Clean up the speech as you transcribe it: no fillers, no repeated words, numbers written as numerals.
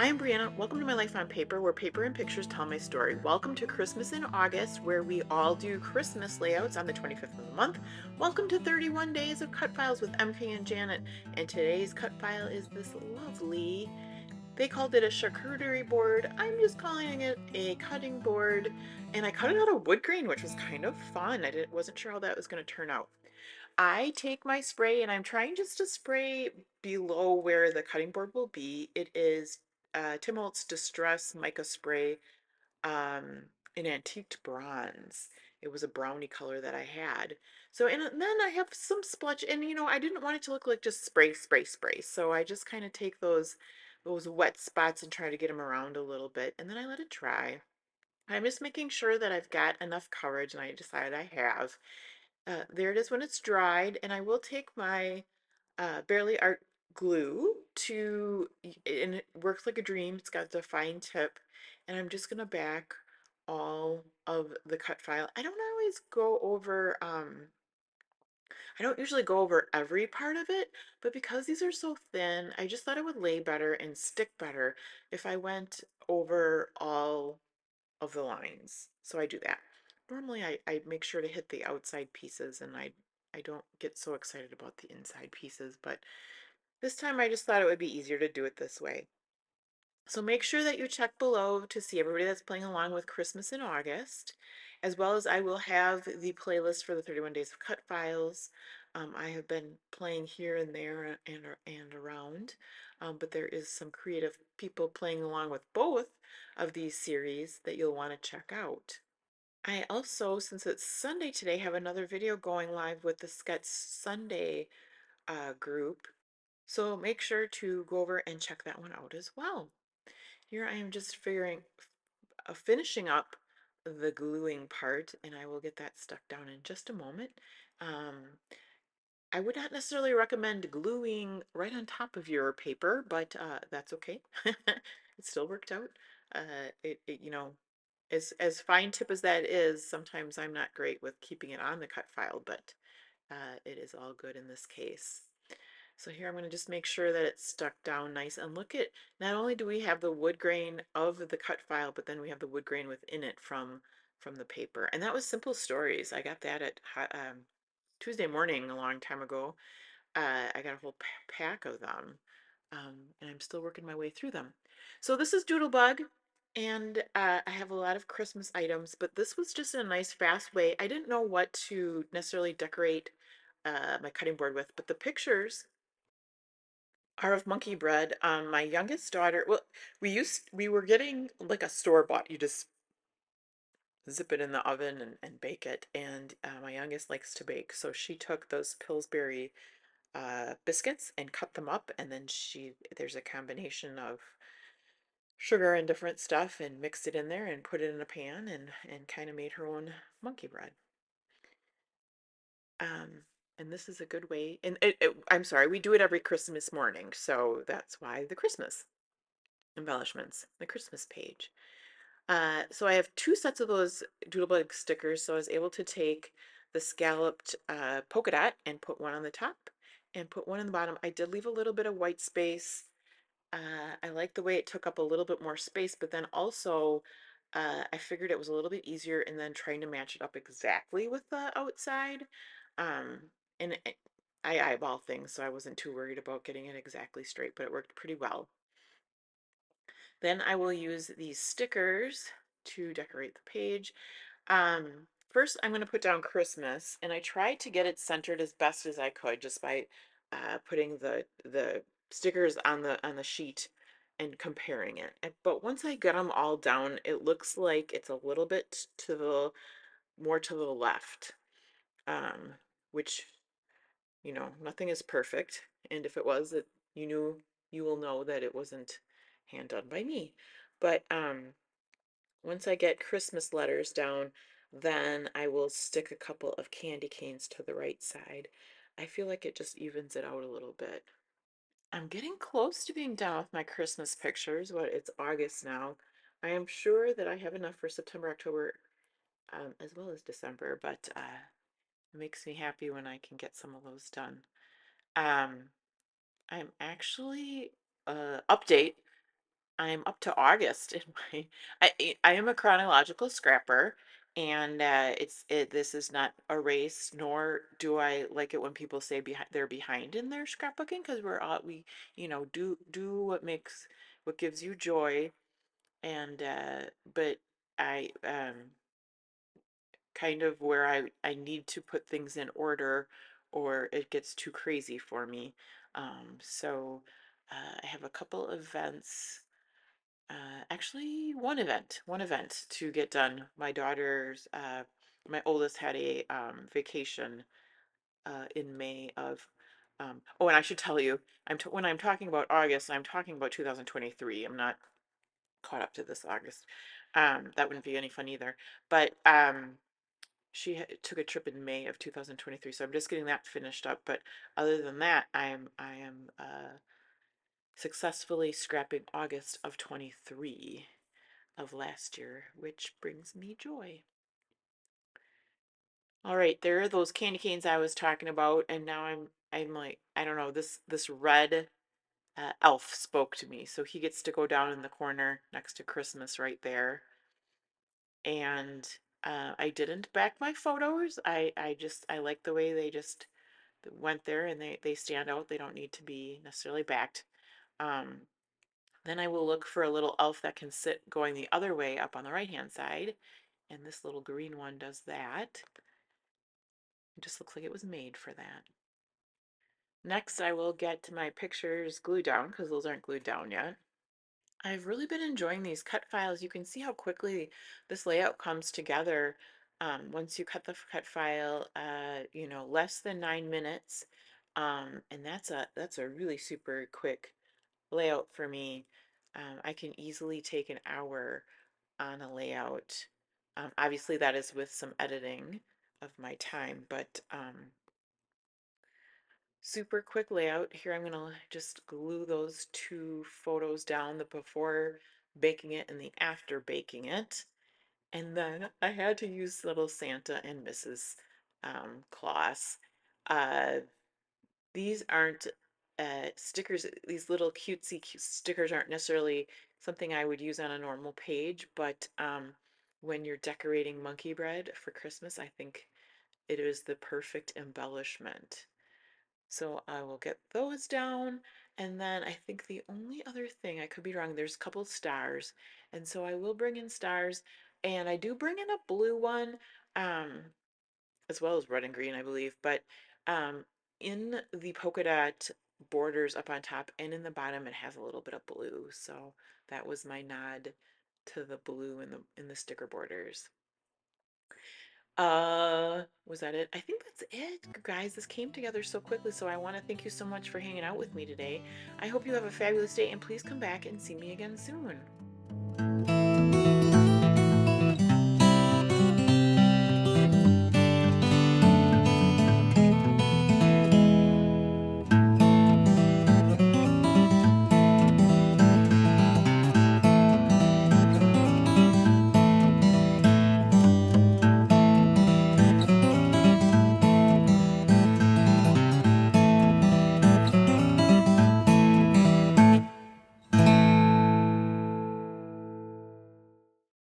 I'm Brianna. Welcome to My Life on Paper, where paper and pictures tell my story. Welcome to Christmas in August, where we all do Christmas layouts on the 25th of the month. Welcome to 31 Days of Cut Files with MK and Janet. And today's cut file is this lovely, they called it a charcuterie board. I'm just calling it a cutting board. And I cut it out of wood grain, which was kind of fun. Wasn't sure how that was going to turn out. I take my spray and I'm trying just to spray below where the cutting board will be. It is Tim Holtz Distress Mica Spray um, in antiqued bronze. It was a brownie color that I had. So, and then I have some splotch, and I didn't want it to look like just spray, spray, spray. So I just kind of take those wet spots and try to get them around a little bit, and then I let it dry. I'm just making sure that I've got enough coverage, and I decided I have. There it is when it's dried, and I will take my Barely Art glue and it works like a dream. It's got the fine tip, and I'm just gonna back all of the cut file. I don't usually go over every part of it, but because these are so thin, I just thought it would lay better and stick better if I went over all of the lines. So I do that. Normally I make sure to hit the outside pieces, and I don't get so excited about the inside pieces, but this time I just thought it would be easier to do it this way. So make sure that you check below to see everybody that's playing along with Christmas in August, as well as I will have the playlist for the 31 Days of Cut Files. I have been playing here and there and around, but there is some creative people playing along with both of these series that you'll want to check out. I also, since it's Sunday today, have another video going live with the Sketch Sunday group. So make sure to go over and check that one out as well. Here I am just finishing up the gluing part, and I will get that stuck down in just a moment. Um, I would not necessarily recommend gluing right on top of your paper, but that's okay. It still worked out. As fine tip as that is, sometimes I'm not great with keeping it on the cut file, but it is all good in this case. So here I'm going to just make sure that it's stuck down nice. And look at, not only do we have the wood grain of the cut file, but then we have the wood grain within it from the paper. And that was Simple Stories. I got that at Tuesday morning a long time ago. I got a whole pack of them, and I'm still working my way through them. So this is Doodlebug, and I have a lot of Christmas items, but this was just a nice, fast way. I didn't know what to necessarily decorate my cutting board with, but the pictures are of monkey bread. My youngest daughter, well, we were getting like a store bought. You just zip it in the oven and bake it. And my youngest likes to bake, so she took those Pillsbury biscuits and cut them up, and then there's a combination of sugar and different stuff, and mixed it in there and put it in a pan and kind of made her own monkey bread. Um, and this is a good way. And I'm sorry, we do it every Christmas morning, so that's why the Christmas embellishments, the Christmas page. So I have two sets of those Doodlebug stickers, so I was able to take the scalloped polka dot and put one on the top and put one on the bottom. I did leave a little bit of white space. I like the way it took up a little bit more space, but then also I figured it was a little bit easier and then trying to match it up exactly with the outside. Um, and I eyeball things, so I wasn't too worried about getting it exactly straight, but it worked pretty well. Then I will use these stickers to decorate the page. First, I'm going to put down Christmas, and I tried to get it centered as best as I could just by putting the stickers on the sheet and comparing it. But once I get them all down, it looks like it's a little bit to the more to the left, um, which nothing is perfect. And if it was, you will know that it wasn't hand done by me. But once I get Christmas letters down, then I will stick a couple of candy canes to the right side. I feel like it just evens it out a little bit. I'm getting close to being done with my Christmas pictures, but it's August now. I am sure that I have enough for September, October, as well as December, but it makes me happy when I can get some of those done. Um, I'm actually, update. I'm up to August in my I am a chronological scrapper, and this is not a race, nor do I like it when people say they're behind in their scrapbooking, because we do what gives you joy. And but I kind of where I need to put things in order, or it gets too crazy for me. So I have a couple events, actually one event to get done. My oldest had a vacation in May of, oh, and I should tell you, when I'm talking about August, I'm talking about 2023. I'm not caught up to this August. That wouldn't be any fun either. But took a trip in May of 2023, so I'm just getting that finished up. But other than that, I am successfully scrapping August of 23 of last year, which brings me joy. All right, there are those candy canes I was talking about, and now I'm like, I don't know, this red elf spoke to me, so he gets to go down in the corner next to Christmas right there. And I didn't back my photos. I like the way they just went there, and they stand out. They don't need to be necessarily backed. Um, then I will look for a little elf that can sit going the other way up on the right hand side. And this little green one does that. It just looks like it was made for that. Next, I will get my pictures glued down because those aren't glued down yet. I've really been enjoying these cut files. You can see how quickly this layout comes together. Once you cut the cut file, less than 9 minutes. And that's a really super quick layout for me. I can easily take an hour on a layout. Obviously, that is with some editing of my time, but super quick layout. Here I'm gonna just glue those two photos down, the before baking it and the after baking it. And then I had to use little Santa and Mrs. Claus. Uh, these aren't stickers, these little cutesy cute stickers aren't necessarily something I would use on a normal page, but when you're decorating monkey bread for Christmas, I think it is the perfect embellishment. So I will get those down. And then I think the only other thing, I could be wrong, there's a couple stars. And so I will bring in stars. And I do bring in a blue one, um, as well as red and green, I believe. But um, in the polka dot borders up on top and in the bottom, it has a little bit of blue. So that was my nod to the blue in the sticker borders. Was that it? I think that's it, guys. This came together so quickly, so I want to thank you so much for hanging out with me today. I hope you have a fabulous day, and please come back and see me again soon.